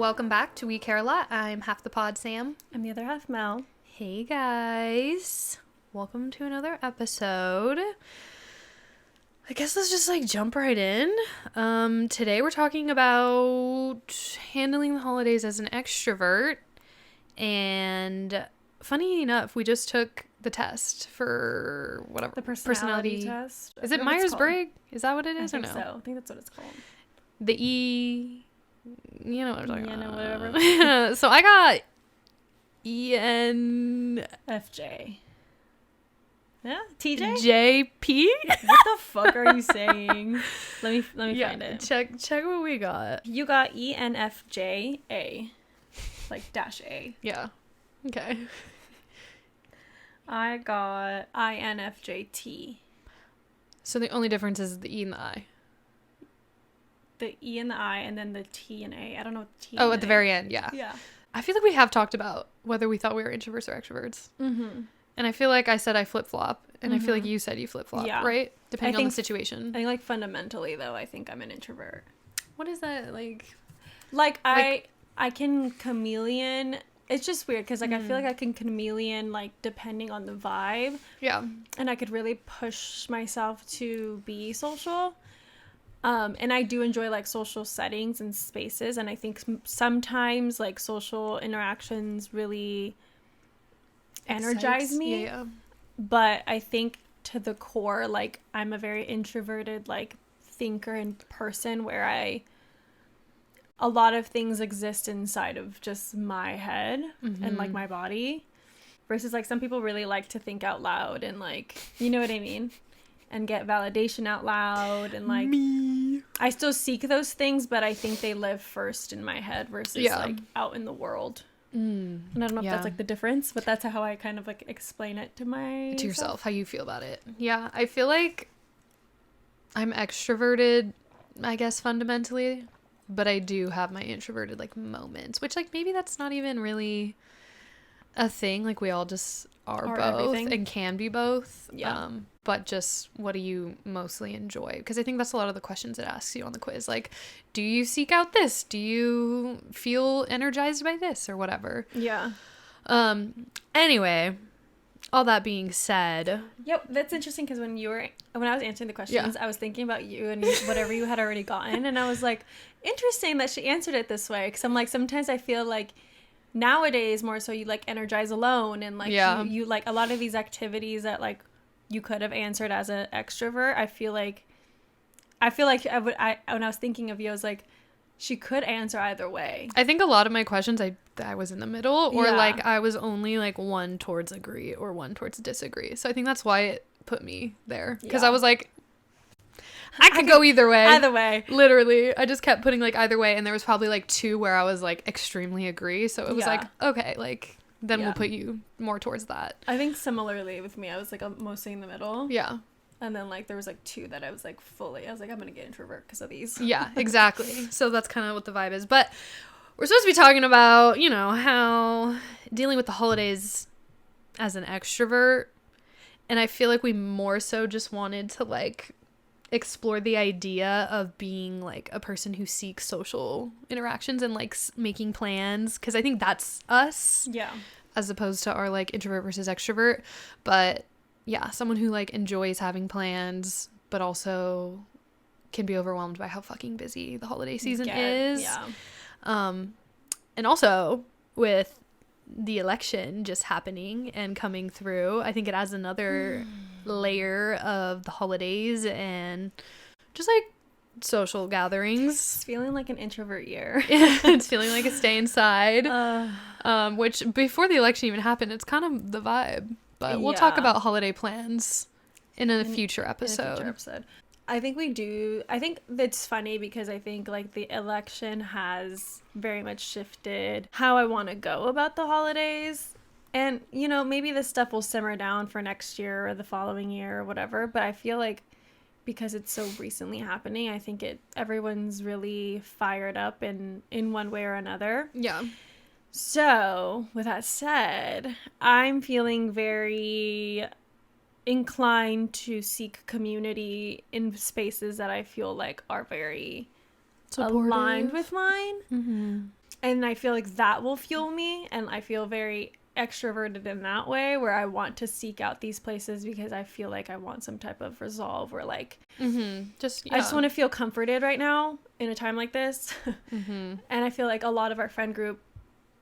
welcome back to We Care a Lot. I'm half the pod, Sam. I'm the other half, Mel. Hey guys, welcome to another episode. I guess let's just jump right in. Today we're talking about handling the holidays as an extrovert, and funny enough, we just took the test for whatever The personality test. Is it Myers-Briggs? Is that what it is, I or think no? so. I think that's what it's called. The E, you know what I'm talking about. Yeah, no, whatever. So I got ENFJ. Yeah, TJ. JP. What the fuck are you saying? Let me find it. Check what we got. You got ENFJA, like -A. Yeah. Okay. I got INFJT. So the only difference is the E and the I. The E and the I, and then the T and A. I don't know what the T. Oh, and at the A. very end, yeah. Yeah. I feel like we have talked about whether we thought we were introverts or extroverts. Mm-hmm. And I feel like I said I flip-flop, and I feel like you said you flip-flop, Yeah. right? Depending on the situation. I think fundamentally though, I think I'm an introvert. What is that like? I can chameleon. It's just weird because I feel like I can chameleon depending on the vibe. Yeah. And I could really push myself to be social. And I do enjoy social settings and spaces, and I think sometimes social interactions really energize me. Yeah. But I think to the core, I'm a very introverted thinker and person where a lot of things exist inside of just my head and my body, versus some people really like to think out loud and you know what I mean, and get validation out loud, and me. I still seek those things, but I think they live first in my head versus out in the world. And I don't know if that's the difference, but that's how I kind of explain it to yourself, how you feel about it. Yeah, I feel like I'm extroverted, I guess, fundamentally, but I do have my introverted moments, which maybe that's not even really a thing. We all just are both everything. And can be both. Yeah. But just what do you mostly enjoy? Because I think that's a lot of the questions it asks you on the quiz. Do you seek out this? Do you feel energized by this or whatever? Yeah. Anyway, all that being said. Yep, that's interesting because when I was answering the questions, I was thinking about you and whatever you had already gotten, and I was interesting that she answered it this way, because I'm sometimes I feel nowadays more so you energize alone, and you a lot of these activities that you could have answered as an extrovert. I feel like when I was thinking of you, I was she could answer either way. I think a lot of my questions I was in the middle, or I was only one towards agree or one towards disagree. So I think that's why it put me there, because I was I could go either way. Either way. Literally. I just kept putting either way, and there was probably two where I was extremely agree. So it was okay, then we'll put you more towards that. I think similarly with me, I was mostly in the middle. Yeah. And then there was two that I was fully, I was I'm gonna get introvert because of these. Yeah, exactly. So that's kind of what the vibe is. But we're supposed to be talking about, how dealing with the holidays as an extrovert. And I feel we more so just wanted to explore the idea of being a person who seeks social interactions and making plans, because I think that's us. Yeah. As opposed to our introvert versus extrovert. But yeah, someone who enjoys having plans, but also can be overwhelmed by how fucking busy the holiday season is. Yeah. And also with the election just happening and coming through, I think it adds another layer of the holidays and just social gatherings. It's feeling like an introvert year. It's feeling like a stay inside. Which before the election even happened, it's kind of the vibe. But we'll talk about holiday plans in a future episode. I think we do. I think it's funny because I think the election has very much shifted how I want to go about the holidays. And, maybe this stuff will simmer down for next year or the following year or whatever. But I feel because it's so recently happening, I think everyone's really fired up in one way or another. Yeah. So, with that said, I'm feeling very inclined to seek community in spaces that I feel are very supportive, aligned with mine. Mm-hmm. And I feel like that will fuel me, and I feel very extroverted in that way, where I want to seek out these places because I feel like I want some type of resolve, or like I just want to feel comforted right now in a time like this. And I feel like a lot of our friend group,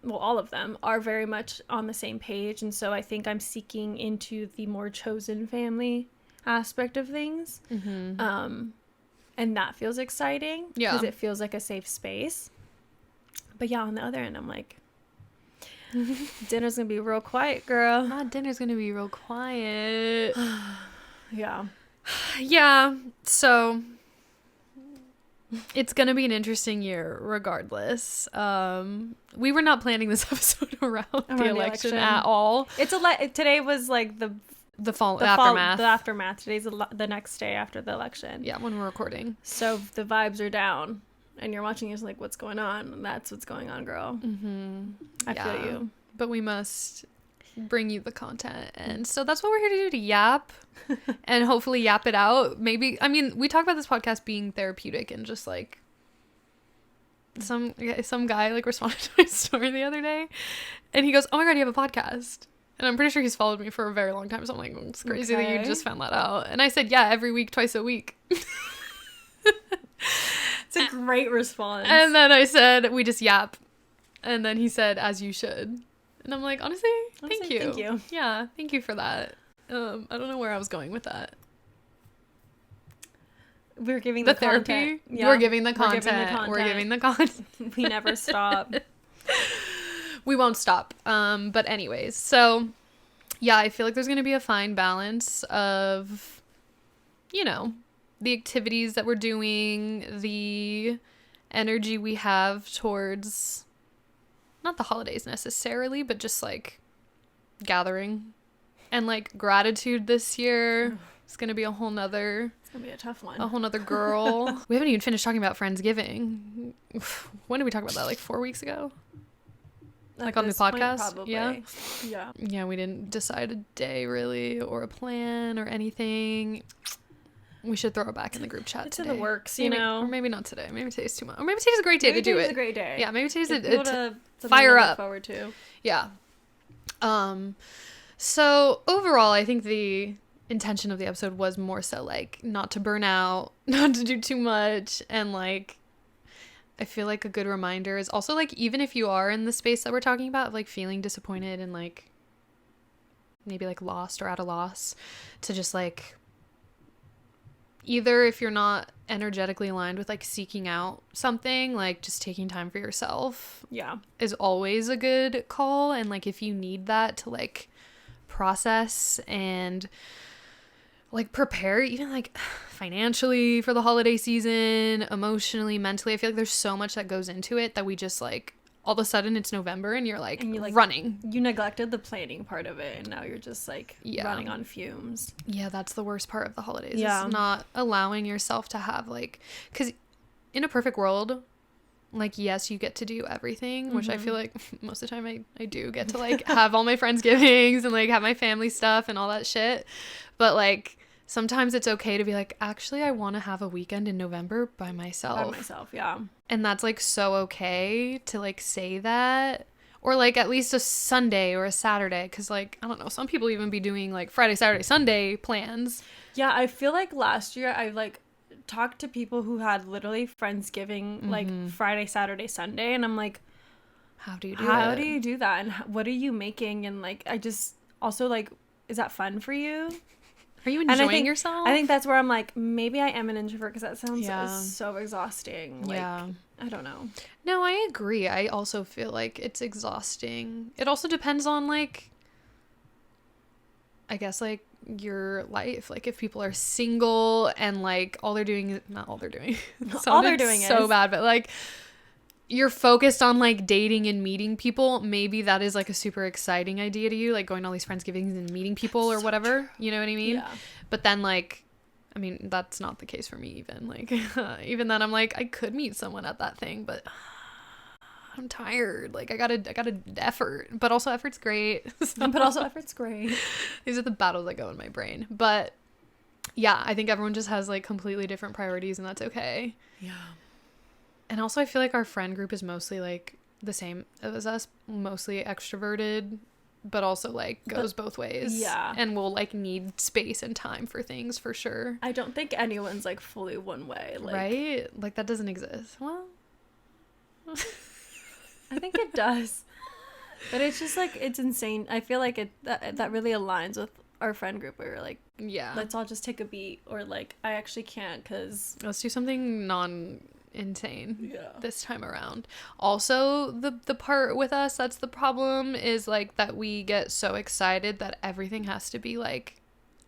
well, all of them are very much on the same page, and so I think I'm seeking into the more chosen family aspect of things. And that feels exciting because it feels like a safe space. But yeah, on the other end, I'm like, dinner's gonna be real quiet, girl. Dinner's gonna be real quiet. Yeah. So it's gonna be an interesting year regardless. We were not planning this episode around the election at all. Today was like the aftermath. The aftermath. Today's the next day after the election. Yeah, when we're recording. So the vibes are down, and you're watching, you're like, what's going on? And that's what's going on, girl. I feel you. But we must bring you the content, and so that's what we're here to do, to yap and hopefully yap it out. Maybe, I mean, we talk about this podcast being therapeutic, and just like some guy like responded to my story the other day, and he goes, oh my god, you have a podcast. And I'm pretty sure he's followed me for a very long time, so I'm like, it's crazy that you just found that out. And I said, yeah, every week, twice a week. It's a great response. And then I said, we just yap. And then he said, as you should. And I'm like, honestly, thank you. Thank you. Yeah, thank you for that. I don't know where I was going with that. We're giving the therapy. Content. Yeah. We're giving the content. We're giving the content. We never stop. We won't stop. But anyways, so yeah, I feel like there's going to be a fine balance of, you know, the activities that we're doing, the energy we have towards not the holidays necessarily, but just like gathering and like gratitude this year. It's going to be a whole nother... It's going to be a tough one. A whole nother girl. We haven't even finished talking about Friendsgiving. When did we talk about that? Like 4 weeks ago? Like on the podcast? Probably. Yeah, we didn't decide a day really, or a plan or anything. We should throw it back in the group chat today. In the works, you know. Or maybe not today. Maybe today's too much. Or maybe today's a great day to do it. Today's a great day. Yeah, maybe today's a fire up. Forward to. Yeah. So overall, I think the intention of the episode was more so like not to burn out, not to do too much, and like I feel like a good reminder is also like, even if you are in the space that we're talking about, like feeling disappointed and like maybe like lost or at a loss, to just like, either if you're not energetically aligned with like seeking out something, like just taking time for yourself is always a good call. And like if you need that to like process and like prepare, even like financially for the holiday season, emotionally, mentally, I feel like there's so much that goes into it that we just like, all of a sudden it's November and you're like running. You neglected the planning part of it, and now you're just like running on fumes. Yeah, that's the worst part of the holidays. Yeah. Is not allowing yourself to have like, because in a perfect world, like, yes, you get to do everything, which I feel like most of the time I do get to like have all my Friendsgivings and like have my family stuff and all that shit. But like sometimes it's okay to be like, actually, I want to have a weekend in November by myself. Yeah. And that's like so okay to like say that, or like at least a Sunday or a Saturday, because like, I don't know, some people even be doing like Friday, Saturday, Sunday plans. Yeah, I feel like last year I like talked to people who had literally Friendsgiving like Friday, Saturday, Sunday, and I'm like, how do you do that, and what are you making? And like, I just also like, is that fun for you? Are you enjoying yourself? I think that's where I'm like, maybe I am an introvert, because that sounds so exhausting. Like, I don't know. No, I agree. I also feel like it's exhausting. It also depends on like, I guess like your life. Like if people are single and like all they're doing is all they're doing so bad, but like you're focused on like dating and meeting people, maybe that is like a super exciting idea to you, like going to all these Friendsgivings and meeting people or whatever, you know what I mean? But then like, I mean, that's not the case for me even, like even then I'm like, I could meet someone at that thing, but I'm tired, like I gotta effort, but also effort's great. So, these are the battles that go in my brain. But yeah, I think everyone just has like completely different priorities, and that's okay. And also I feel like our friend group is mostly like the same as us, mostly extroverted, but also like goes both ways. Yeah. And will like need space and time for things for sure. I don't think anyone's like fully one way. Like, right? Like that doesn't exist. Well, I think it does. But it's just like, it's insane. I feel like that really aligns with our friend group where we're like, yeah, let's all just take a beat, or like, I actually can't because let's do something insane yeah. this time around. Also, the part with us that's the problem is like that we get so excited that everything has to be like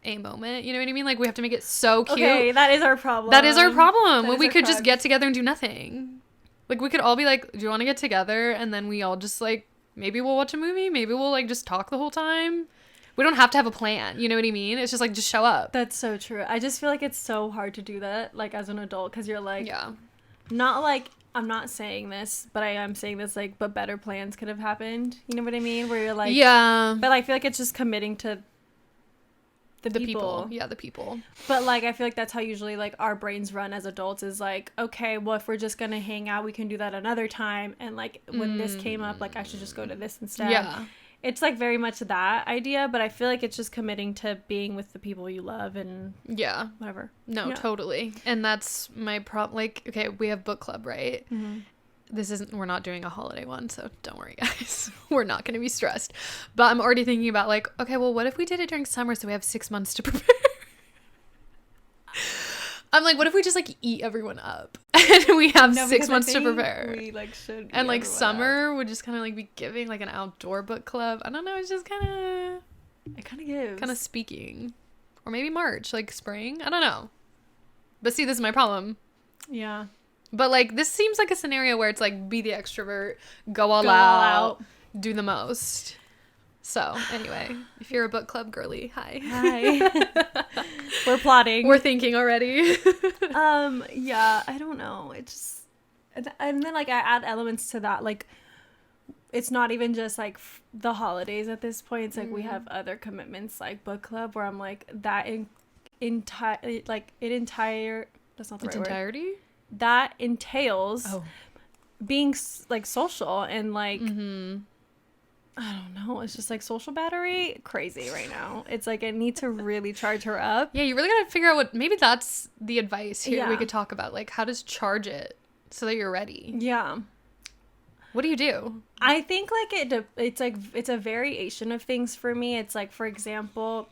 a moment, you know what I mean? Like we have to make it so cute. Okay, that is our problem. When we could just get together and do nothing. Like we could all be like, do you want to get together? And then we all just like, maybe we'll watch a movie, maybe we'll like just talk the whole time. We don't have to have a plan, you know what I mean? It's just like, just show up. That's so true. I just feel like it's so hard to do that, like as an adult, because you're like, yeah, not like, I'm not saying this, but I am saying this, like, but better plans could have happened. You know what I mean? Where you're like, yeah, but I feel like it's just committing to the people. Yeah, the people. But like, I feel like that's how usually like our brains run as adults, is like, okay, well, if we're just gonna hang out, we can do that another time. And like when this came up, like I should just go to this instead. Yeah. It's like very much that idea, but I feel like it's just committing to being with the people you love and yeah, whatever. No, yeah. Totally. And that's my problem. Like, okay, we have book club, right? Mm-hmm. We're not doing a holiday one, so don't worry, guys. We're not going to be stressed. But I'm already thinking about like, okay, well, what if we did it during summer so we have 6 months to prepare? I'm like, what if we just like eat everyone up and we have 6 months to prepare? We like should. And like summer would just kind of like be giving like an outdoor book club. I don't know. It's just kind of gives. Kind of speaking, or maybe March, like spring. I don't know. But see, this is my problem. Yeah. But like this seems like a scenario where it's like be the extrovert, go all out, do the most. So anyway, if you're a book club girly, hi. We're plotting. We're thinking already. Yeah, I don't know. It's just, and then like I add elements to that. Like, it's not even just like the holidays at this point. It's like we have other commitments like book club where I'm like that entire that's not the right entirety. Word. That entails being like social and like. I don't know. It's just like social battery crazy right now. It's like I need to really charge her up. Yeah, you really gotta figure out maybe that's the advice here we could talk about. Like how to charge it so that you're ready. Yeah. What do you do? I think like it's like it's a variation of things for me. It's like, for example,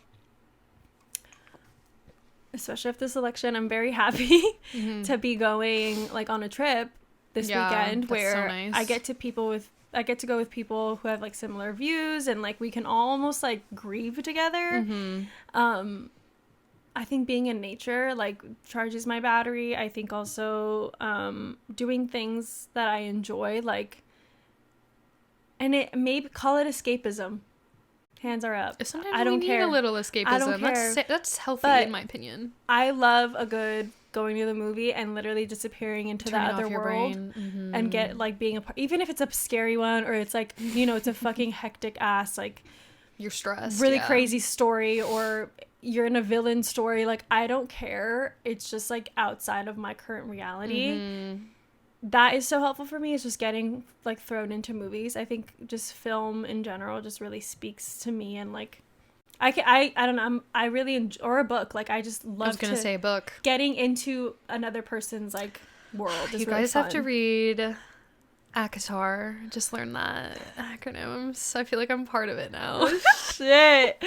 especially after this election, I'm very happy to be going like on a trip this weekend where so nice. I get to go with people who have like similar views, and like we can all almost like grieve together. I think being in nature like charges my battery. I think also doing things that I enjoy, like, and it maybe call it escapism. Hands are up. Sometimes I don't we care. need a little escapism. I don't care. That's healthy But in my opinion. I love a good going to the movie and literally disappearing into Turning the other off your world brain. and get like being a part, even if it's a scary one or it's like, you know, it's a fucking hectic ass like you're stressed, really crazy story, or you're in a villain story. Like, I don't care. It's just like outside of my current reality. That is so helpful for me. Is just getting like thrown into movies. I think just film in general just really speaks to me, and like I don't know. I really enjoy, or a book. Like I just love. I was gonna say a book. Getting into another person's like world. Is You really guys fun. have to read ACOTAR. Just learn that acronyms. I feel like I'm part of it now. Shit.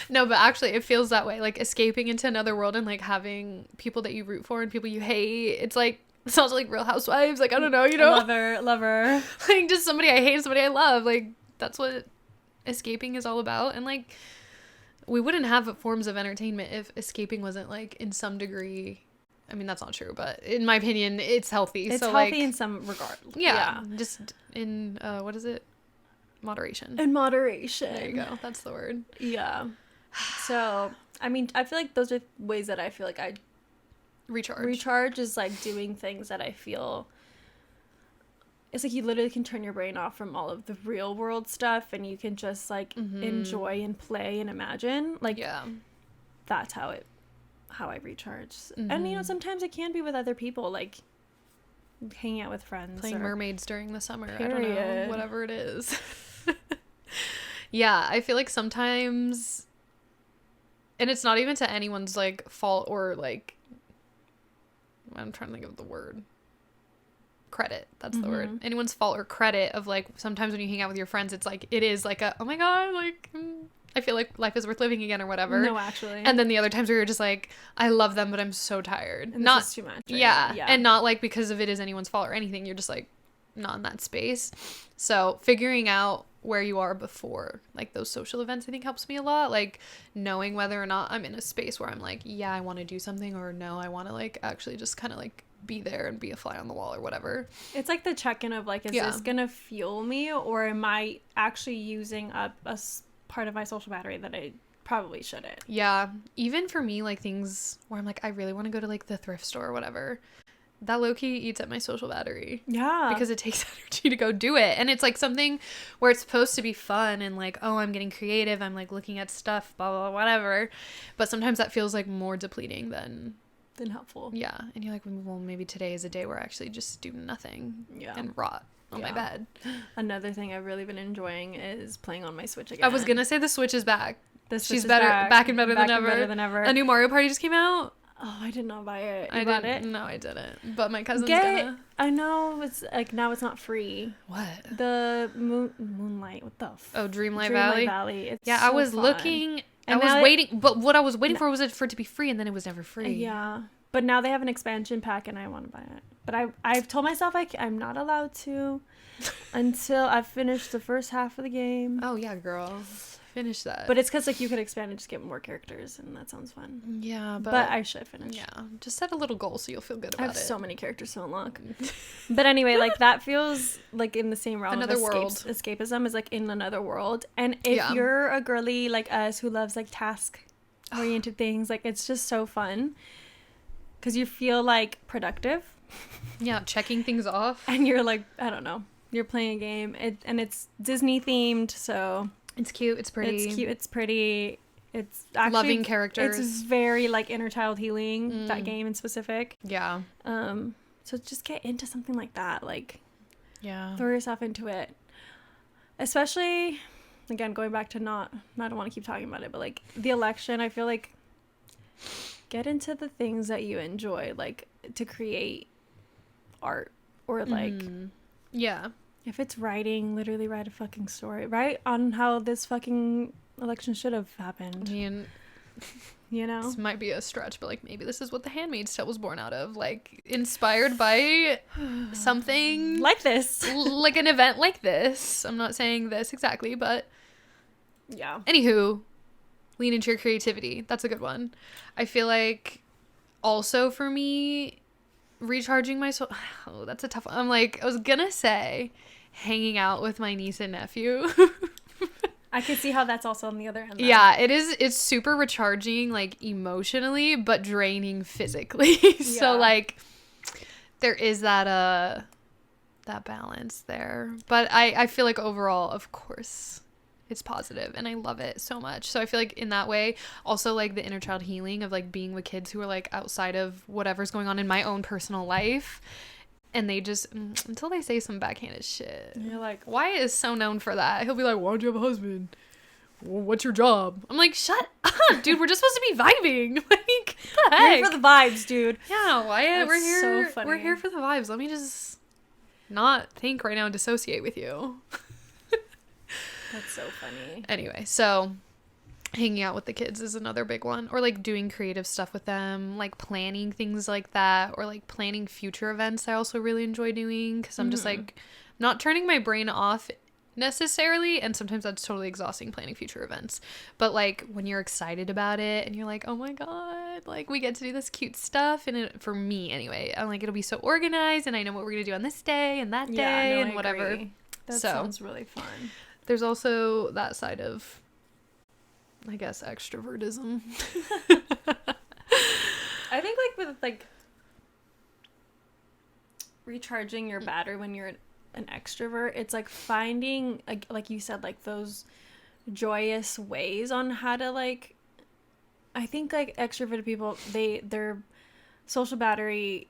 No, but actually, it feels that way. Like escaping into another world and like having people that you root for and people you hate. It's like. It sounds like Real Housewives. Like, I don't know, you know? Love her. Like, just somebody I hate and somebody I love. Like, that's what escaping is all about. And, like, we wouldn't have forms of entertainment if escaping wasn't, like, in some degree... I mean, that's not true, but in my opinion, it's healthy. It's so, healthy like, in some regard. Yeah. Just in, what is it? Moderation. In moderation. There you go. That's the word. Yeah. So, I mean, I feel like those are ways that I feel like I... Recharge is like doing things that I feel it's like you literally can turn your brain off from all of the real world stuff and you can just like enjoy and play and imagine. Like that's how I recharge. And you know, sometimes it can be with other people. Like hanging out with friends. Playing mermaids during the summer. Period. I don't know. Whatever it is. Yeah, I feel like sometimes, and it's not even to anyone's like fault or like, I'm trying to think of the word. Credit. That's the word. Anyone's fault or credit of like, sometimes when you hang out with your friends, it's like, it is like a, oh my God, like, I feel like life is worth living again or whatever. No, actually. And then the other times where you're just like, I love them, but I'm so tired. And not this is too much. Right? Yeah. Yeah. And not like because of it is anyone's fault or anything. You're just like not in that space. So figuring out where you are before like those social events, I think helps me a lot. Like knowing whether or not I'm in a space where I'm like, yeah, I want to do something, or no, I want to like actually just kind of like be there and be a fly on the wall or whatever. It's like the check-in of like, is this gonna fuel me, or am I actually using up part of my social battery that I probably shouldn't? Yeah. Even for me, like things where I'm like, I really want to go to like the thrift store or whatever, that low-key eats at my social battery. Yeah. Because it takes energy to go do it. And it's like something where it's supposed to be fun and like, oh, I'm getting creative, I'm like looking at stuff, blah, blah, blah, whatever. But sometimes that feels like more depleting than helpful. Yeah. And you're like, well, maybe today is a day where I actually just do nothing and rot on my bed. Another thing I've really been enjoying is playing on my Switch again. I was gonna say the Switch is back. She's better, back and better than ever. A new Mario Party just came out. Oh, I did not buy it. You bought it? No, I didn't. But my cousin's gonna. I know it's like now it's not free. What? The Moonlight. What the? Dreamlight Valley. It's I was fun. Looking. And I was waiting, but what I was waiting for was for it to be free, and then it was never free. Yeah. But now they have an expansion pack, and I want to buy it. But I've told myself I'm not allowed to until I've finished the first half of the game. Oh, yeah, girl. Finish that. But it's because like you could expand and just get more characters, and that sounds fun. Yeah, but I should finish. Yeah, just set a little goal so you'll feel good about it. I have so many characters to unlock. But anyway, like that feels like in the same realm of escapism is like in another world. And if you're a girly like us who loves like task oriented things, like it's just so fun because you feel like productive. Yeah, checking things off. And you're like, I don't know, you're playing a game, and it's Disney themed, so. It's cute. It's pretty. It's cute. It's pretty. It's actually loving characters. It's very like inner child healing. That game in specific. Yeah. So just get into something like that. Like, yeah. Throw yourself into it. Especially, again, going back to I don't want to keep talking about it, but like the election, I feel like get into the things that you enjoy, like to create art or like, yeah. If it's writing, literally write a fucking story. Write on how this fucking election should have happened. I mean, you know? This might be a stretch, but like maybe this is what The Handmaid's Tale was born out of. Like inspired by something like this. Like an event like this. I'm not saying this exactly, but yeah. Anywho, lean into your creativity. That's a good one. I feel like also for me, recharging my soul. Oh, that's a tough one. I was gonna say hanging out with my niece and nephew. I can see how that's also on the other end though. Yeah, it is. It's super recharging like emotionally, but draining physically. So like there is that balance there. But I feel like overall, of course, it's positive and I love it so much. So I feel like in that way, also like the inner child healing of like being with kids who are like outside of whatever's going on in my own personal life, and they just until they say some backhanded shit. And you're like, Wyatt is so known for that. He'll be like, why don't you have a husband? Well, what's your job? I'm like, shut up, dude. We're just supposed to be vibing. Like, what the heck? We're here for the vibes, dude. Yeah, Wyatt. We're here. So funny. We're here for the vibes. Let me just not think right now and dissociate with you. That's so funny. Anyway, so hanging out with the kids is another big one, or like doing creative stuff with them, like planning things like that, or like planning future events. I also really enjoy doing because I'm just like not turning my brain off necessarily, and sometimes that's totally exhausting planning future events, but like when you're excited about it and you're like, oh my god, like we get to do this cute stuff, and it, for me anyway, I'm like, it'll be so organized and I know what we're gonna do on this day and that day and whatever. Agree. That sounds really fun. There's also that side of, I guess, extrovertism. I think like with like recharging your battery when you're an extrovert, it's like finding like you said, like those joyous ways on how to like, I think like extroverted people, their social battery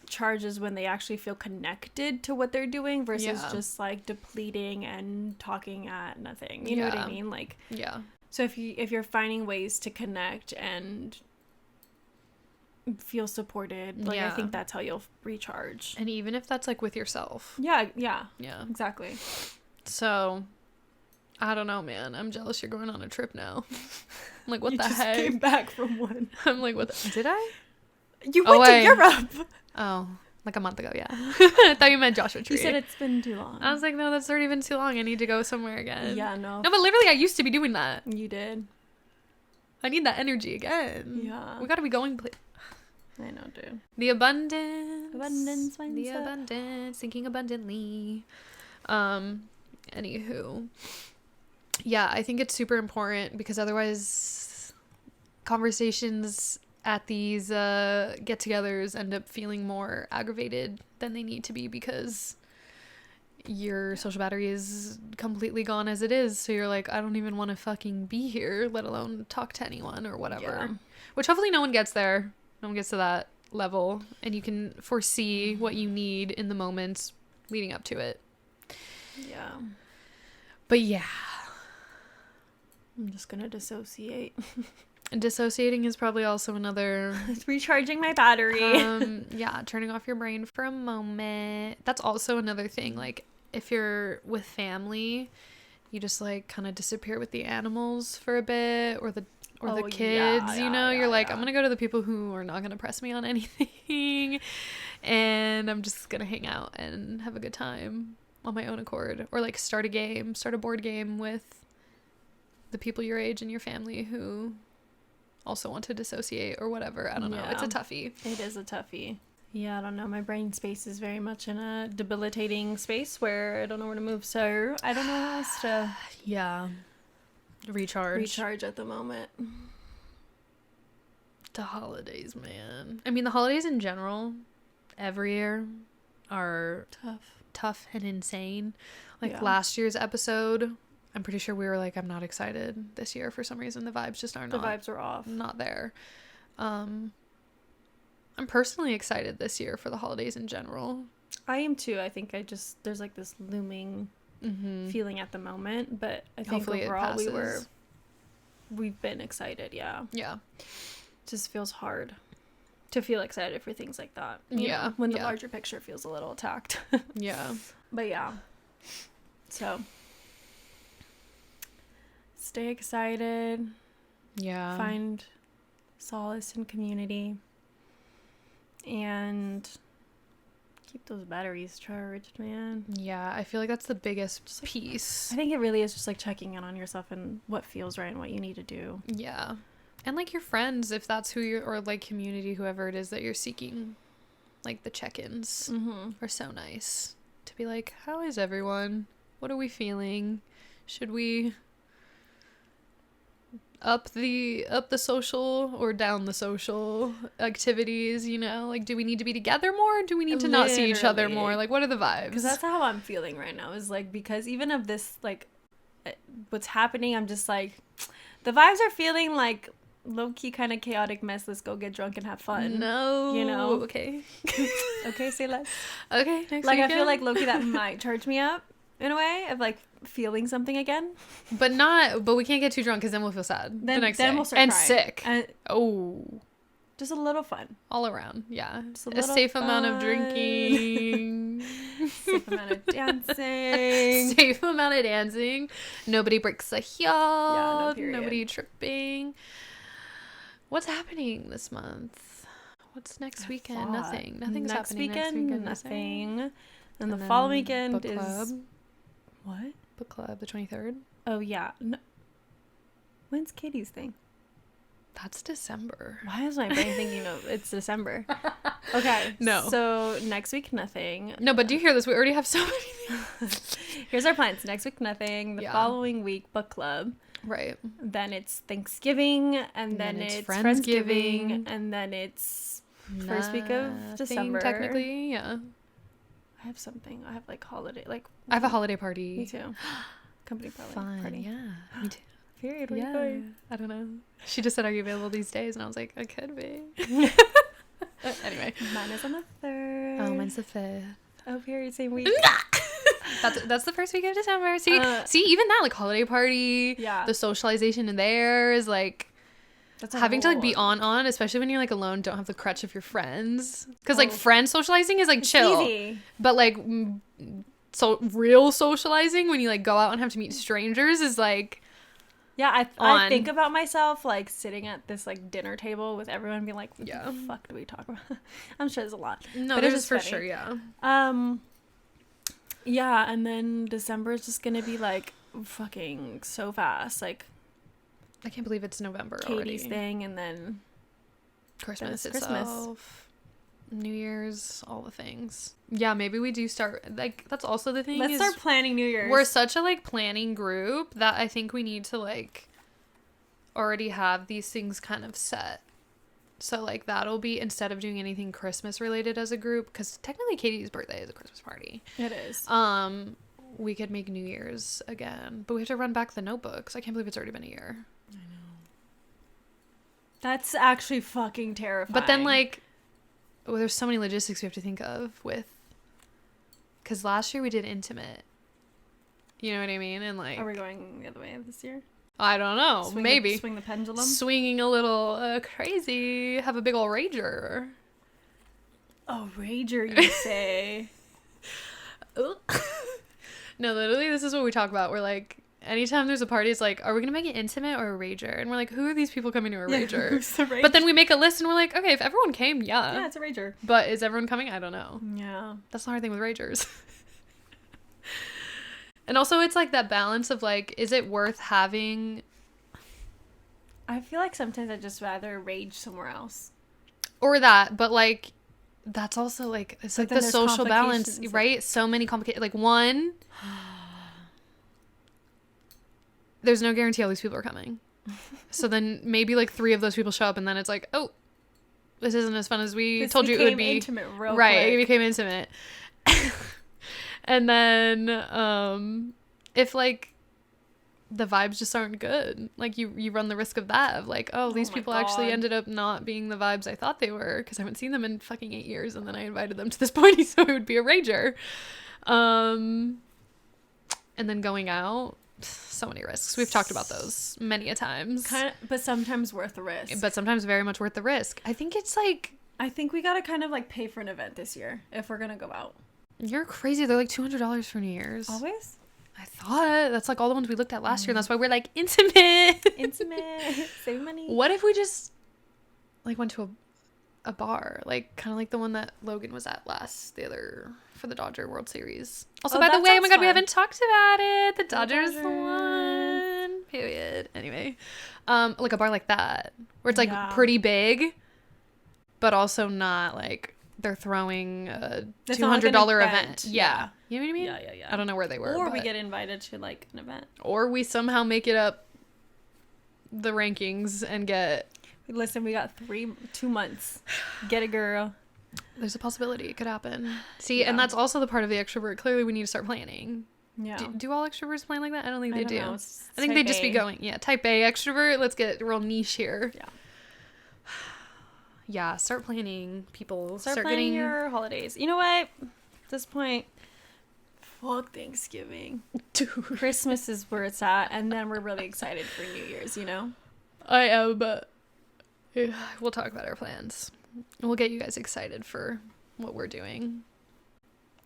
charges when they actually feel connected to what they're doing versus Yeah. just like depleting and talking at nothing. You know what I mean? Like, yeah. so if you're finding ways to connect and feel supported, like I think that's how you'll recharge. And even if that's like with yourself. Yeah, exactly. So I don't know, man. I'm jealous you're going on a trip now. I'm like, what You the just heck? came back from one. I'm like, what did I? You went to Europe. Oh, like a month ago, yeah. I thought you meant Joshua Tree. You said it's been too long. I was like, no, that's already been too long. I need to go somewhere again. Yeah, no. No, but literally, I used to be doing that. You did. I need that energy again. Yeah. We gotta be going. I know, dude. The abundance. Abundance The mindset. abundance. Thinking abundantly. Anywho. Yeah, I think it's super important because otherwise conversations at these get-togethers end up feeling more aggravated than they need to be because your social battery is completely gone as it is. So you're like, I don't even want to fucking be here, let alone talk to anyone or whatever. Yeah. Which hopefully no one gets there. No one gets to that level. And you can foresee what you need in the moments leading up to it. Yeah. But yeah. I'm just gonna dissociate. And dissociating is probably also another... It's recharging my battery. Yeah, turning off your brain for a moment. That's also another thing. Like, if you're with family, you just, like, kind of disappear with the animals for a bit, or the kids, you know? You're like, I'm gonna go to the people who are not gonna press me on anything, and I'm just gonna hang out and have a good time on my own accord. Or, like, start a board game with the people your age and your family who also want to dissociate or whatever. I don't know. It's a toughie. It is a toughie. Yeah, I don't know. My brain space is very much in a debilitating space where I don't know where to move. So I don't know how else to recharge at the moment. The holidays, man. I mean, the holidays in general, every year, are tough and insane. Like last year's episode, I'm pretty sure we were like, I'm not excited this year for some reason. The vibes just are not. The vibes are off. Not there. I'm personally excited this year for the holidays in general. I am too. I think there's like this looming feeling at the moment, but I think hopefully overall we've been excited. Yeah. Yeah. It just feels hard to feel excited for things like that. You know, when the larger picture feels a little attacked. Yeah. But yeah. So stay excited. Yeah. Find solace in community. And keep those batteries charged, man. Yeah, I feel like that's the biggest piece. I think it really is just like checking in on yourself and what feels right and what you need to do. Yeah. And like your friends, if that's who you're, or like community, whoever it is that you're seeking, like the check-ins are so nice to be like, how is everyone? What are we feeling? Should we up the social or down the social activities, you know? Like, do we need to be together more? Or do we need to not see each other more? Like, what are the vibes? Because that's how I'm feeling right now, is like, because even of this, like, what's happening, I'm just like, the vibes are feeling like low-key kind of chaotic mess. Let's go get drunk and have fun. No. You know? Okay. Okay, say less. Okay, next like, weekend. I feel like low-key that might charge me up in a way of like feeling something again. But we can't get too drunk because then we'll feel sad the next day. We'll start and crying. Sick. And just a little fun. All around. Yeah. A safe amount of drinking. Safe amount of dancing. Safe amount of dancing. Nobody breaks a heel. Yeah, no period. Nobody tripping. What's happening this month? What's next weekend? Nothing. Nothing's happening next weekend. Nothing. And the following weekend book club. What? Book club, the 23rd. Oh, yeah. No. When's Katie's thing? That's December. Why is my brain thinking of it's December? Okay. No. So next week, nothing. No, but do you hear this? We already have so many things. Here's our plans. Next week, nothing. The following week, book club. Right. Then it's Thanksgiving, and then it's Friendsgiving, and then it's first week of December. Technically, yeah. I have something. I have like holiday, like I have a holiday party. Me too. Company party. Fun. Yeah. Me too. Period. Where are you going? I don't know. She just said, "Are you available these days?" And I was like, "I could be." Anyway, mine is on the 3rd. Oh, mine's the 5th. Oh, period, same week. That's the first week of December. See, even that, like, holiday party, Yeah, the socialization in there is, like, that's having to, like, be on, especially when you're, like, alone, don't have the crutch of your friends. Because, like, Oh. friend socializing is, like, It's chill. easy. But, like, so real socializing, when you, like, go out and have to meet strangers, is, like... Yeah, I think about myself, like, sitting at this, like, dinner table with everyone being like, what the fuck do we talk about? I'm sure there's a lot. No, but there's for sure, yeah. Yeah, and then December is just gonna be, like, fucking so fast. Like, I can't believe it's November Katie's already. thing, and then Christmas Christmas. itself. New Year's, all the things. Yeah, maybe we do start, like, that's also the thing. Let's start planning New Year's. We're such a, like, planning group that I think we need to, like, already have these things kind of set. So, like, that'll be, instead of doing anything Christmas related as a group, because technically Katie's birthday is a Christmas party. It is. We could make New Year's again, but we have to run back the notebooks. I can't believe it's already been a year. I know. That's actually fucking terrifying. But then, like, there's so many logistics we have to think of with, because last year we did intimate. You know what I mean? And, like, are we going the other way this year? I don't know. Maybe. Swing the pendulum? Swinging a little crazy. Have a big ol' rager. Oh, rager, you say. No, literally, this is what we talk about. We're like, anytime there's a party, it's like, are we going to make it intimate or a rager? And we're like, who are these people coming to a rager? Who's the rager? But then we make a list and we're like, okay, if everyone came, yeah. Yeah, it's a rager. But is everyone coming? I don't know. Yeah. That's the hard thing with ragers. And also, it's like that balance of, like, is it worth having... I feel like sometimes I'd just rather rage somewhere else. Or that, but, like, that's also, like, it's like the social balance, right? So many complicated... Like, one, there's no guarantee all these people are coming. So then maybe, like, 3 of those people show up, and then it's like, oh, this isn't as fun as we told you it would be. Intimate real right, quick. It became intimate. And then, if, like, the vibes just aren't good, like, you run the risk of that, of, like, oh, these people actually ended up not being the vibes I thought they were, because I haven't seen them in fucking 8 years, and then I invited them to this party, so it would be a rager. And then going out, so many risks. We've talked about those many a times. But sometimes worth the risk. But sometimes very much worth the risk. I think it's, like... I think we gotta kind of, like, pay for an event this year, if we're gonna go out. You're crazy. They're like $200 for New Year's. Always? I thought. That's like all the ones we looked at last year. And that's why we're like, intimate. Intimate. Save money. What if we just like went to a bar? Like kind of like the one that Logan was at for the Dodger World Series. Also, by the way, oh my God, we haven't talked about it. The Dodgers won. Period. Anyway. Like a bar like that. Where it's like pretty big, but also not like they're throwing a $200 event. Yeah. You know what I mean? Yeah. I don't know where they were. Or we get invited to, like, an event. Or we somehow make it up the rankings and get... Listen, we got 2 months. Get it, girl. There's a possibility it could happen. See, and that's also the part of the extrovert. Clearly, we need to start planning. Yeah. Do all extroverts plan like that? I don't think they do. Know. I think they'd just be going, type A extrovert. Let's get real niche here. Yeah. Yeah, start planning, people. Start planning your holidays. You know what? At this point, fuck Thanksgiving. Dude. Christmas is where it's at, and then we're really excited for New Year's, you know? I am, but we'll talk about our plans. We'll get you guys excited for what we're doing.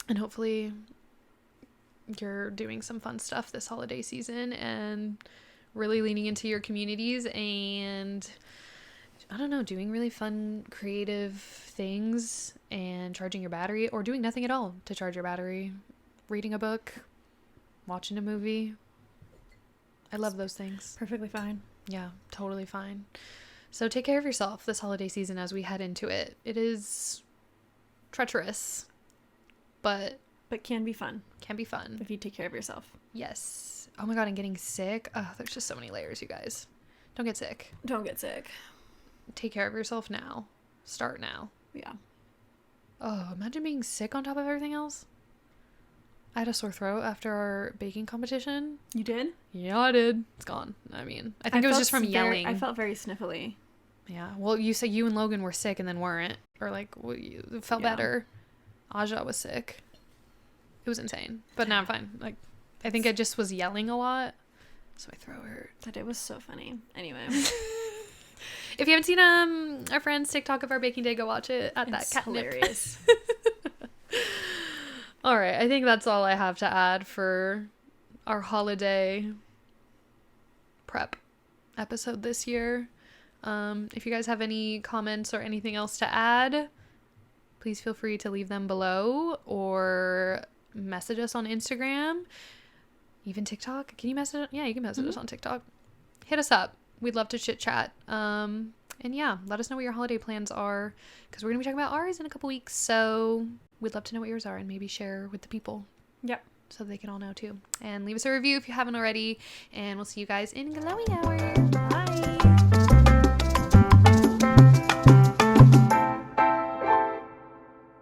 And hopefully you're doing some fun stuff this holiday season and really leaning into your communities and... I don't know, doing really fun, creative things and charging your battery or doing nothing at all to charge your battery. Reading a book, watching a movie. I love those things. Perfectly fine. Yeah, totally fine. So take care of yourself this holiday season as we head into it. It is treacherous, but can be fun. Can be fun. If you take care of yourself. Yes. Oh my God, and getting sick. Oh, there's just so many layers, you guys. Don't get sick. Don't get sick. Take care of yourself now. Start now. Yeah. Oh, imagine being sick on top of everything else. I had a sore throat after our baking competition. You did? Yeah, I did. It's gone. I mean, I think it was just from yelling. I felt very sniffly. Yeah. Well, you said you and Logan were sick and then weren't. Or like, well, you felt better. Aja was sick. It was insane. But now I'm fine. Like, I think I just was yelling a lot. So my throat hurt. That it was so funny. Anyway. If you haven't seen our friend's TikTok of our baking day, go watch it at that catnip. Hilarious. All right. I think that's all I have to add for our holiday prep episode this year. If you guys have any comments or anything else to add, please feel free to leave them below or message us on Instagram, even TikTok. Can you message? Yeah, you can message us on TikTok. Hit us up. We'd love to chit chat. And yeah, let us know what your holiday plans are, because we're gonna be talking about ours in a couple weeks. So we'd love to know what yours are and maybe share with the people. Yep. So they can all know too. And leave us a review if you haven't already. And we'll see you guys in Glowy Hour. Bye.